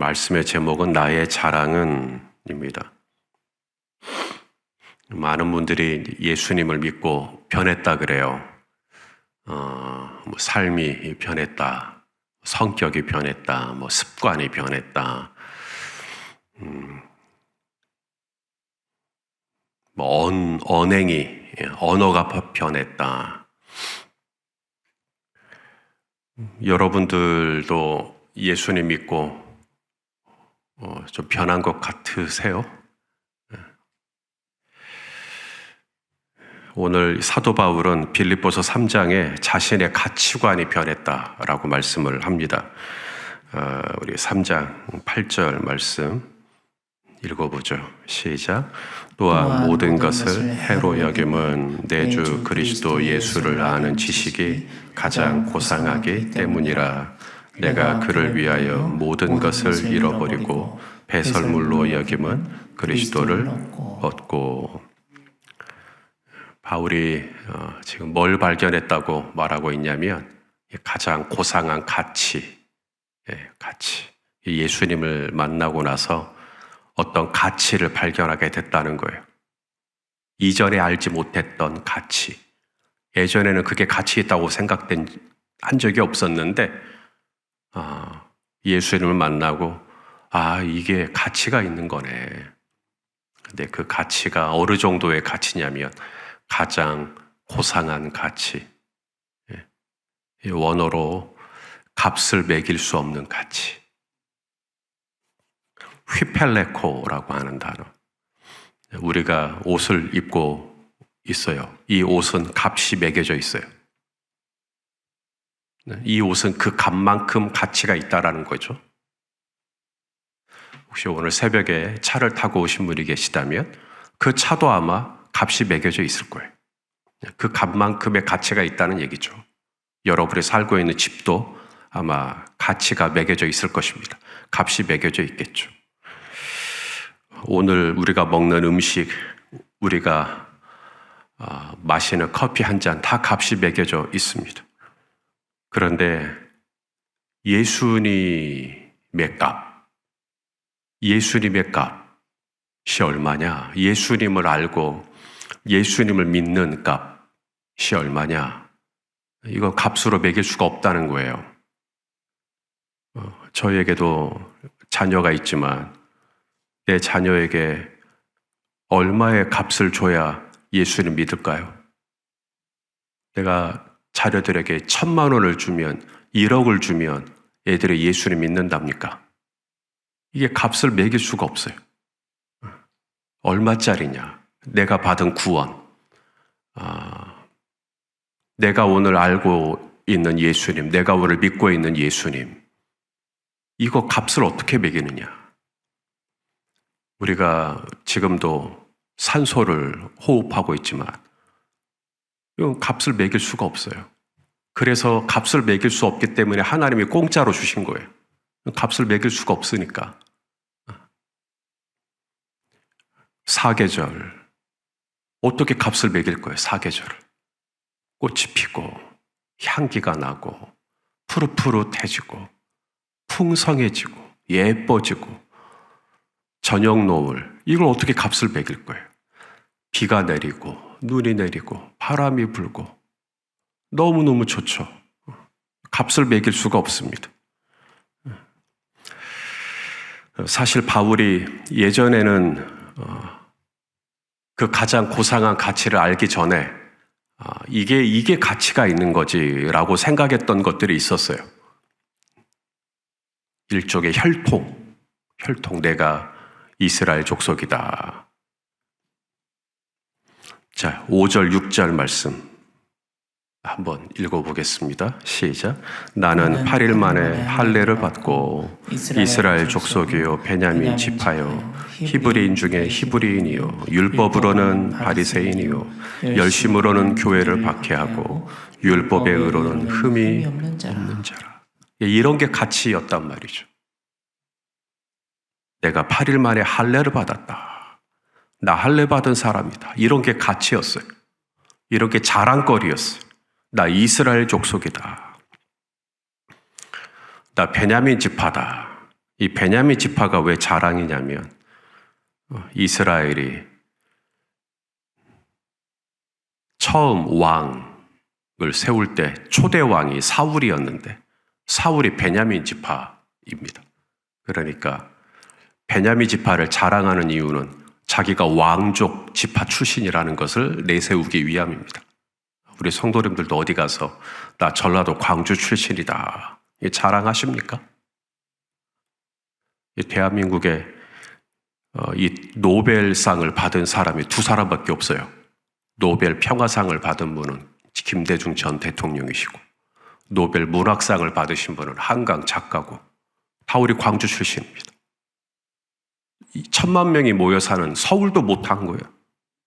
말씀의 제목은 나의 자랑은입니다. 많은 분들이 예수님을 믿고 변했다 그래요. 삶이 변했다, 성격이 변했다, 습관이 변했다, 언행이, 언어가 변했다. 여러분들도 예수님 믿고 좀 변한 것 같으세요? 오늘 사도 바울은 빌립보서 3장에 자신의 가치관이 변했다라고 말씀을 합니다. 우리 3장 8절 말씀 읽어보죠. 시작. 또한 모든 것을 해로 여김은 내 주 그리스도 예수를 아는 지식이 가장 고상하기 때문이라. 내가 그를 위하여 모든 것을 잃어버리고 배설물로 여김은 그리스도를 얻고. 바울이 지금 뭘 발견했다고 말하고 있냐면 가장 고상한 가치. 예수님을 만나고 나서 어떤 가치를 발견하게 됐다는 거예요. 이전에 알지 못했던 가치. 예전에는 그게 가치 있다고 한 적이 없었는데 예수님을 만나고 이게 가치가 있는 거네. 근데 그 가치가 어느 정도의 가치냐면 가장 고상한 가치. 원어로 값을 매길 수 없는 가치. 휘펠레코라고 하는 단어. 우리가 옷을 입고 있어요. 이 옷은 값이 매겨져 있어요. 이 옷은 그 값만큼 가치가 있다라는 거죠. 혹시 오늘 새벽에 차를 타고 오신 분이 계시다면 그 차도 아마 값이 매겨져 있을 거예요. 그 값만큼의 가치가 있다는 얘기죠. 여러분이 살고 있는 집도 아마 가치가 매겨져 있을 것입니다. 값이 매겨져 있겠죠. 오늘 우리가 먹는 음식, 우리가 마시는 커피 한 잔 다 값이 매겨져 있습니다. 그런데 예수님의 값이 얼마냐? 예수님을 알고 예수님을 믿는 값이 얼마냐? 이거 값으로 매길 수가 없다는 거예요. 저에게도 자녀가 있지만 내 자녀에게 얼마의 값을 줘야 예수님 믿을까요? 내가 자녀들에게 1,000만 원을 주면, 1억을 주면 애들이 예수님 믿는답니까? 이게 값을 매길 수가 없어요. 얼마짜리냐? 내가 받은 구원, 내가 오늘 알고 있는 예수님, 내가 오늘 믿고 있는 예수님, 이거 값을 어떻게 매기느냐? 우리가 지금도 산소를 호흡하고 있지만 이건 값을 매길 수가 없어요. 그래서 값을 매길 수 없기 때문에 하나님이 공짜로 주신 거예요. 값을 매길 수가 없으니까. 사계절, 어떻게 값을 매길 거예요? 사계절을. 꽃이 피고 향기가 나고 푸릇푸릇해지고 풍성해지고 예뻐지고 저녁 노을, 이걸 어떻게 값을 매길 거예요? 비가 내리고 눈이 내리고 바람이 불고 너무너무 좋죠. 값을 매길 수가 없습니다. 사실 바울이 예전에는 그 가장 고상한 가치를 알기 전에 이게 가치가 있는 거지라고 생각했던 것들이 있었어요. 일종의 혈통, 내가 이스라엘 족속이다. 자, 5절, 6절 말씀 한번 읽어보겠습니다. 시작. 나는 8일 만에 할례를 받고 이스라엘 족속이요 베냐민 지파요 히브리인 중에 히브리인이요 율법으로는 바리새인이요 열심으로는 교회를 박해하고 율법의 의로는 흠이 없는 자라. 이런 게 가치였단 말이죠. 내가 8일 만에 할례를 받았다. 나 할례 받은 사람이다. 이런 게 가치였어요. 이런 게 자랑거리였어요. 나 이스라엘 족속이다. 나 베냐민 지파다. 이 베냐민 지파가 왜 자랑이냐면 이스라엘이 처음 왕을 세울 때 초대 왕이 사울이었는데 사울이 베냐민 지파입니다. 그러니까 베냐민 지파를 자랑하는 이유는 자기가 왕족 지파 출신이라는 것을 내세우기 위함입니다. 우리 성도님들도 어디 가서 나 전라도 광주 출신이다 자랑하십니까? 대한민국에 이 노벨상을 받은 사람이 2사람밖에 없어요. 노벨 평화상을 받은 분은 김대중 전 대통령이시고 노벨 문학상을 받으신 분은 한강 작가고 다 우리 광주 출신입니다. 1,000만 명이 모여 사는 서울도 못한 거예요.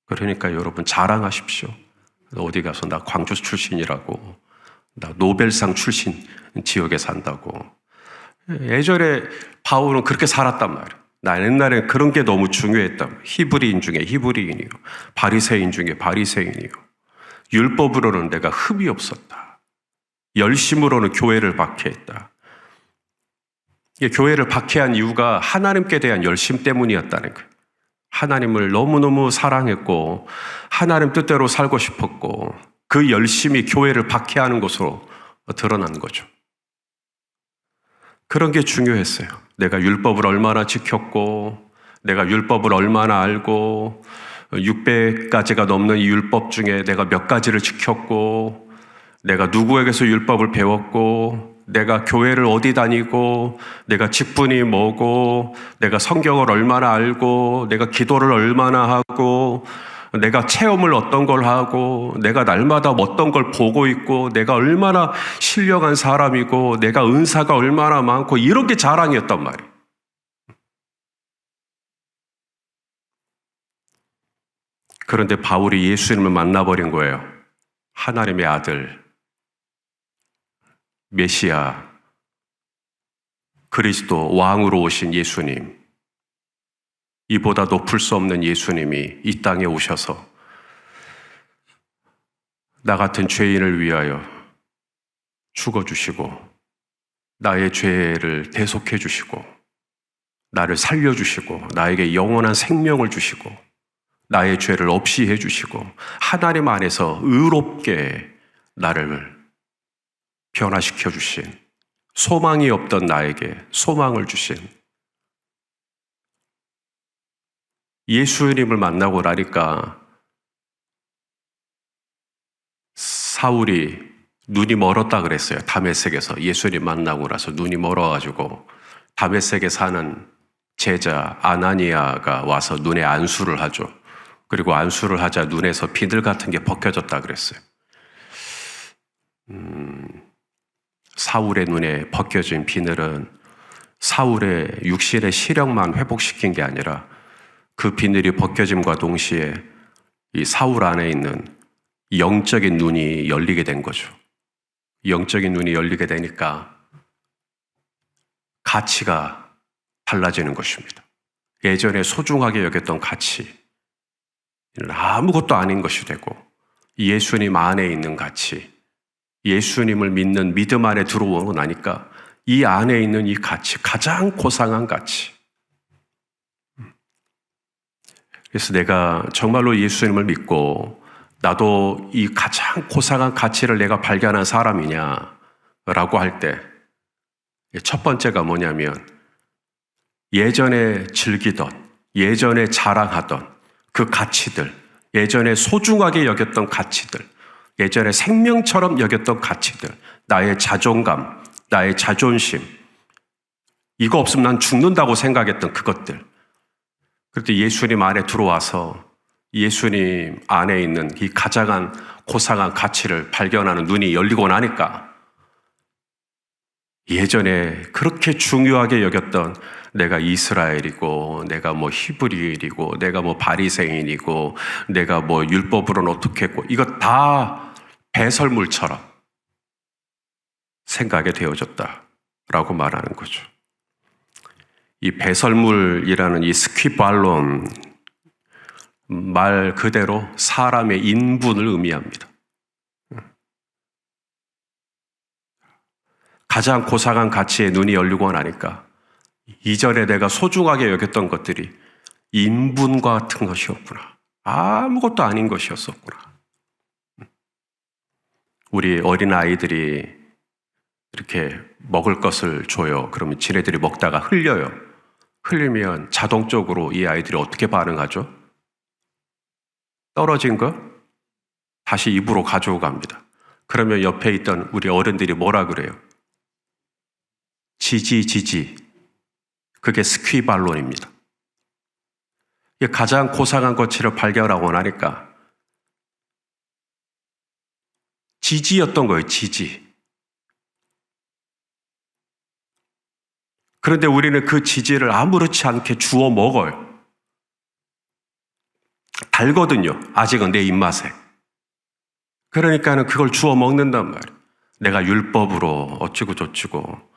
그러니까 여러분 자랑하십시오. 어디 가서 나 광주 출신이라고, 나 노벨상 출신 지역에 산다고. 예전에 바울은 그렇게 살았단 말이에요. 나 옛날에 그런 게 너무 중요했다. 히브리인 중에 히브리인이요, 바리새인 중에 바리새인이요. 율법으로는 내가 흠이 없었다. 열심으로는 교회를 박해했다. 교회를 박해한 이유가 하나님께 대한 열심 때문이었다는 거예요. 하나님을 너무너무 사랑했고 하나님 뜻대로 살고 싶었고 그 열심이 교회를 박해하는 것으로 드러난 거죠. 그런 게 중요했어요. 내가 율법을 얼마나 지켰고 내가 율법을 얼마나 알고 600가지가 넘는 이 율법 중에 내가 몇 가지를 지켰고 내가 누구에게서 율법을 배웠고 내가 교회를 어디 다니고 내가 직분이 뭐고 내가 성경을 얼마나 알고 내가 기도를 얼마나 하고 내가 체험을 어떤 걸 하고 내가 날마다 어떤 걸 보고 있고 내가 얼마나 신령한 사람이고 내가 은사가 얼마나 많고 이런 게 자랑이었단 말이에요. 그런데 바울이 예수님을 만나버린 거예요. 하나님의 아들 메시아 그리스도 왕으로 오신 예수님, 이보다 높을 수 없는 예수님이 이 땅에 오셔서 나 같은 죄인을 위하여 죽어주시고 나의 죄를 대속해 주시고 나를 살려주시고 나에게 영원한 생명을 주시고 나의 죄를 없이 해주시고 하나님 안에서 의롭게 나를 변화시켜 주신, 소망이 없던 나에게 소망을 주신 예수님을 만나고 나니까 사울이 눈이 멀었다 그랬어요. 다메섹에서 예수님 만나고 나서 눈이 멀어가지고 다메섹에 사는 제자 아나니아가 와서 눈에 안수를 하죠. 그리고 안수를 하자 눈에서 비늘 같은 게 벗겨졌다 그랬어요. 사울의 눈에 벗겨진 비늘은 사울의 육신의 시력만 회복시킨 게 아니라 그 비늘이 벗겨짐과 동시에 이 사울 안에 있는 영적인 눈이 열리게 된 거죠. 영적인 눈이 열리게 되니까 가치가 달라지는 것입니다. 예전에 소중하게 여겼던 가치는 아무것도 아닌 것이 되고 예수님 안에 있는 가치, 예수님을 믿는 믿음 안에 들어오고 나니까 이 안에 있는 이 가치, 가장 고상한 가치. 그래서 내가 정말로 예수님을 믿고 나도 이 가장 고상한 가치를 내가 발견한 사람이냐라고 할 때 첫 번째가 뭐냐면 예전에 즐기던, 예전에 자랑하던 그 가치들, 예전에 소중하게 여겼던 가치들, 예전에 생명처럼 여겼던 가치들, 나의 자존감, 나의 자존심, 이거 없으면 난 죽는다고 생각했던 그것들. 그런데 예수님 안에 들어와서 예수님 안에 있는 이 가장한 고상한 가치를 발견하는 눈이 열리고 나니까 예전에 그렇게 중요하게 여겼던 내가 이스라엘이고 내가 뭐 히브리인이고 내가 뭐 바리새인이고 내가 뭐 율법으로는 어떻게 했고 이거 다 배설물처럼 생각이 되어졌다라고 말하는 거죠. 이 배설물이라는 이 스퀴발론 말 그대로 사람의 인분을 의미합니다. 가장 고상한 가치에 눈이 열리고 나니까 이전에 내가 소중하게 여겼던 것들이 인분과 같은 것이었구나. 아무것도 아닌 것이었었구나. 우리 어린아이들이 이렇게 먹을 것을 줘요. 그러면 지네들이 먹다가 흘려요. 흘리면 자동적으로 이 아이들이 어떻게 반응하죠? 떨어진 거 다시 입으로 가져오고 갑니다. 그러면 옆에 있던 우리 어른들이 뭐라 그래요? 지지. 그게 스퀴발론입니다. 이게 가장 고상한 거치를 발견하고 나니까 지지였던 거예요, 지지. 그런데 우리는 그 지지를 아무렇지 않게 주워 먹어요. 달거든요. 아직은 내 입맛에. 그러니까는 그걸 주워 먹는단 말이에요. 내가 율법으로 어찌고 저찌고,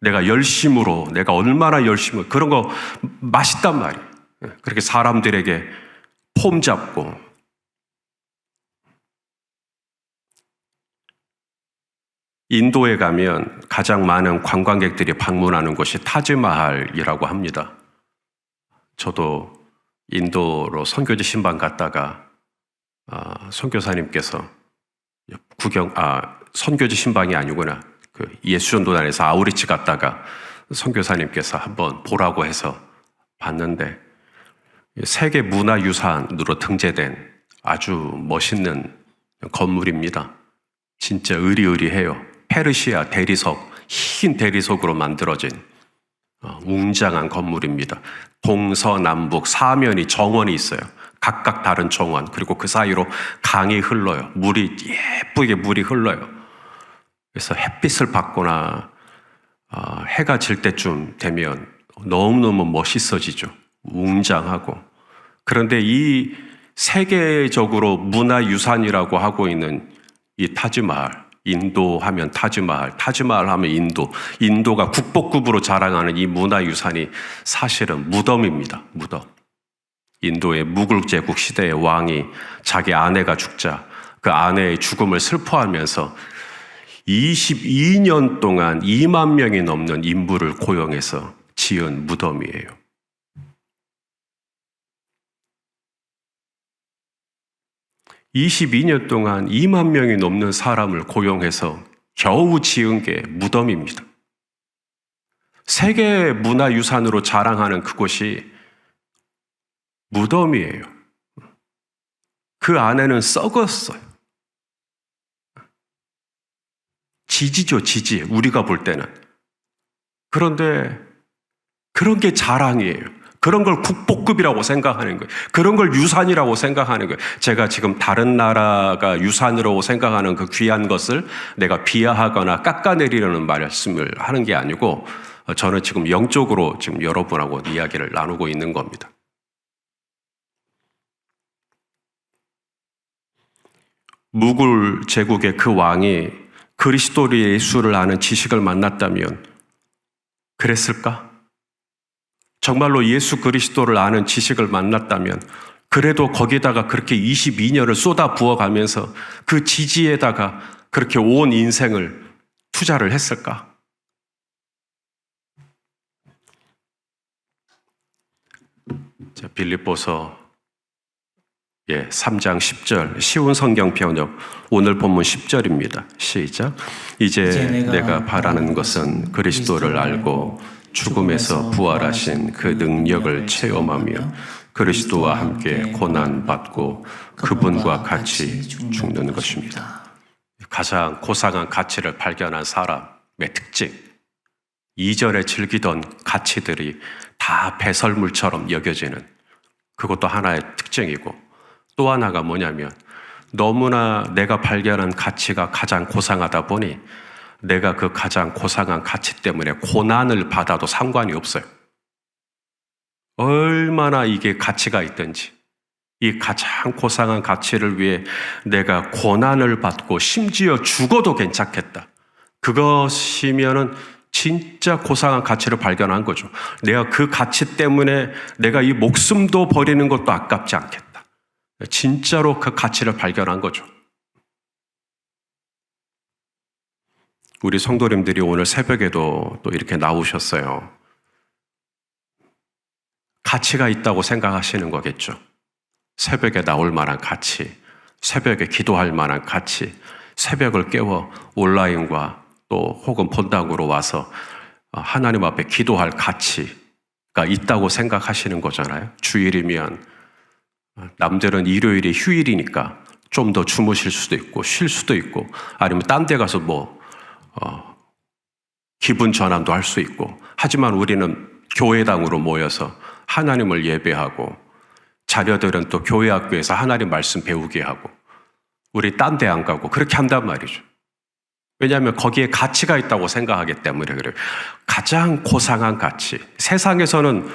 내가 열심으로, 내가 얼마나 열심으로, 그런 거 맛있단 말이에요. 그렇게 사람들에게 폼 잡고. 인도에 가면 가장 많은 관광객들이 방문하는 곳이 타지마할이라고 합니다. 저도 인도로 선교지 신방 갔다가 선교사님께서 선교지 신방이 아니구나. 그 예수전도단에서 아우리치 갔다가 선교사님께서 한번 보라고 해서 봤는데 세계 문화유산으로 등재된 아주 멋있는 건물입니다. 진짜 의리의리해요. 페르시아 대리석, 흰 대리석으로 만들어진 웅장한 건물입니다. 동서남북 사면이 정원이 있어요. 각각 다른 정원, 그리고 그 사이로 강이 흘러요. 예쁘게 물이 흘러요. 그래서 햇빛을 받거나 해가 질 때쯤 되면 너무너무 멋있어지죠. 웅장하고. 그런데 이 세계적으로 문화유산이라고 하고 있는 이 타지마할, 인도 하면 타지마할, 타지마할 하면 인도가 국보급으로 자랑하는 이 문화유산이 사실은 무덤입니다. 무덤. 인도의 무굴 제국 시대의 왕이 자기 아내가 죽자 그 아내의 죽음을 슬퍼하면서 22년 동안 2만 명이 넘는 인부를 고용해서 지은 무덤이에요. (22년) 동안 2만 명이 넘는 사람을 고용해서 겨우 지은 게 무덤입니다. 세계 문화유산으로 자랑하는 그곳이 무덤이에요. 그 안에는 썩었어요. 지지죠, 지지. 우리가 볼 때는. 그런데 그런 게 자랑이에요. 그런 걸 국보급이라고 생각하는 거예요. 그런 걸 유산이라고 생각하는 거예요. 제가 지금 다른 나라가 유산으로 생각하는 그 귀한 것을 내가 비하하거나 깎아내리려는 말씀을 하는 게 아니고 저는 지금 영적으로 지금 여러분하고 이야기를 나누고 있는 겁니다. 무굴 제국의 그 왕이 그리스도 예수를 아는 지식을 만났다면 그랬을까? 정말로 예수 그리스도를 아는 지식을 만났다면 그래도 거기다가 그렇게 22년을 쏟아 부어가면서 그 지지에다가 그렇게 온 인생을 투자를 했을까? 자, 빌립보서 3장 10절 쉬운 성경 번역 오늘 본문 10절입니다. 시작. 이제 내가 바라는 것은 그리스도를 알고 죽음에서 부활하신 그 능력을 체험하며 그리스도와 함께 고난받고 그분과 같이 죽는 것입니다. 가장 고상한 가치를 발견한 사람의 특징, 이전에 즐기던 가치들이 다 배설물처럼 여겨지는 그것도 하나의 특징이고, 또 하나가 뭐냐면 너무나 내가 발견한 가치가 가장 고상하다 보니 내가 그 가장 고상한 가치 때문에 고난을 받아도 상관이 없어요. 얼마나 이게 가치가 있든지 이 가장 고상한 가치를 위해 내가 고난을 받고 심지어 죽어도 괜찮겠다. 그것이면은 진짜 고상한 가치를 발견한 거죠. 내가 그 가치 때문에 내가 이 목숨도 버리는 것도 아깝지 않겠다. 진짜로 그 가치를 발견한 거죠. 우리 성도님들이 오늘 새벽에도 또 이렇게 나오셨어요. 가치가 있다고 생각하시는 거겠죠. 새벽에 나올 만한 가치, 새벽에 기도할 만한 가치, 새벽을 깨워 온라인과 또 혹은 본당으로 와서 하나님 앞에 기도할 가치가 있다고 생각하시는 거잖아요. 주일이면 남들은 일요일이 휴일이니까 좀 더 주무실 수도 있고 쉴 수도 있고 아니면 딴 데 가서 기분 전환도 할 수 있고, 하지만 우리는 교회당으로 모여서 하나님을 예배하고 자녀들은 또 교회 학교에서 하나님 말씀 배우게 하고 우리 딴 데 안 가고 그렇게 한단 말이죠. 왜냐하면 거기에 가치가 있다고 생각하기 때문에 그래요. 가장 고상한 가치. 세상에서는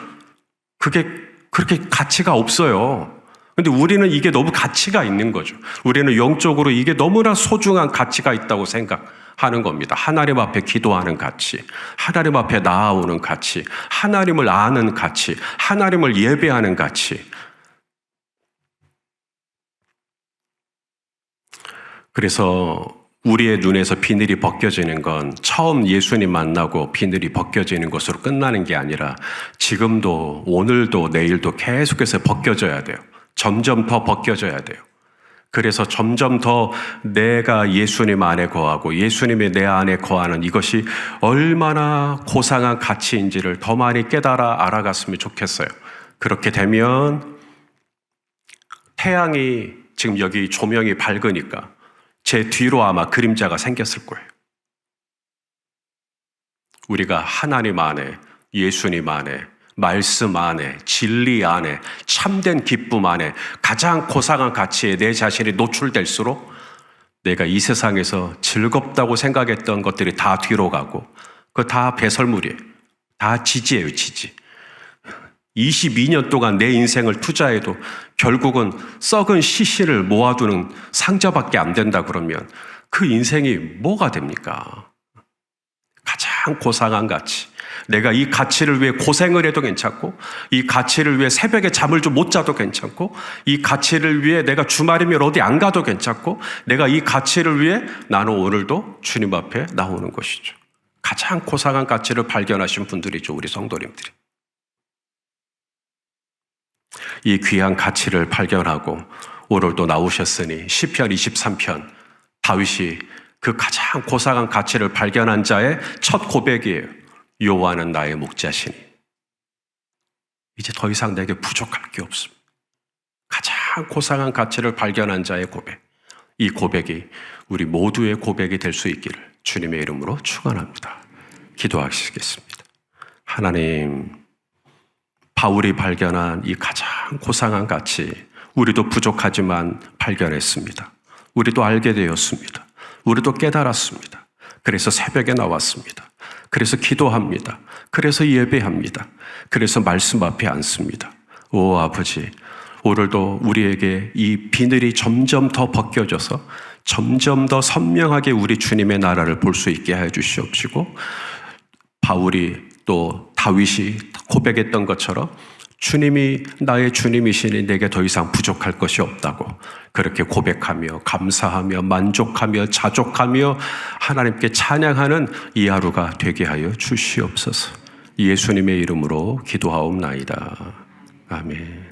그게 그렇게 가치가 없어요. 근데 우리는 이게 너무 가치가 있는 거죠. 우리는 영적으로 이게 너무나 소중한 가치가 있다고 생각하는 겁니다. 하나님 앞에 기도하는 가치, 하나님 앞에 나아오는 가치, 하나님을 아는 가치, 하나님을 예배하는 가치. 그래서 우리의 눈에서 비늘이 벗겨지는 건 처음 예수님 만나고 비늘이 벗겨지는 것으로 끝나는 게 아니라 지금도 오늘도 내일도 계속해서 벗겨져야 돼요. 점점 더 벗겨져야 돼요. 그래서 점점 더 내가 예수님 안에 거하고 예수님이 내 안에 거하는 이것이 얼마나 고상한 가치인지를 더 많이 깨달아 알아갔으면 좋겠어요. 그렇게 되면 태양이 지금 여기 조명이 밝으니까 제 뒤로 아마 그림자가 생겼을 거예요. 우리가 하나님 안에, 예수님 안에, 말씀 안에, 진리 안에, 참된 기쁨 안에 가장 고상한 가치에 내 자신이 노출될수록 내가 이 세상에서 즐겁다고 생각했던 것들이 다 뒤로 가고 그거 다 배설물이에요. 다 지지예요, 지지. 22년 동안 내 인생을 투자해도 결국은 썩은 시신을 모아두는 상자밖에 안 된다 그러면 그 인생이 뭐가 됩니까? 가장 고상한 가치. 내가 이 가치를 위해 고생을 해도 괜찮고 이 가치를 위해 새벽에 잠을 좀 못 자도 괜찮고 이 가치를 위해 내가 주말이면 어디 안 가도 괜찮고 내가 이 가치를 위해 나는 오늘도 주님 앞에 나오는 것이죠. 가장 고상한 가치를 발견하신 분들이죠. 우리 성도님들이. 이 귀한 가치를 발견하고 오늘도 나오셨으니 시편 23편 다윗이 그 가장 고상한 가치를 발견한 자의 첫 고백이에요. 여호와는 나의 목자시니 이제 더 이상 내게 부족할 게 없습니다. 가장 고상한 가치를 발견한 자의 고백, 이 고백이 우리 모두의 고백이 될 수 있기를 주님의 이름으로 축원합니다. 기도하시겠습니다. 하나님, 바울이 발견한 이 가장 고상한 가치, 우리도 부족하지만 발견했습니다. 우리도 알게 되었습니다. 우리도 깨달았습니다. 그래서 새벽에 나왔습니다. 그래서 기도합니다. 그래서 예배합니다. 그래서 말씀 앞에 앉습니다. 오 아버지, 오늘도 우리에게 이 비늘이 점점 더 벗겨져서 점점 더 선명하게 우리 주님의 나라를 볼 수 있게 해 주시옵시고, 바울이 또 다윗이 고백했던 것처럼 주님이 나의 주님이시니 내게 더 이상 부족할 것이 없다고 그렇게 고백하며 감사하며 만족하며 자족하며 하나님께 찬양하는 이 하루가 되게 하여 주시옵소서. 예수님의 이름으로 기도하옵나이다. 아멘.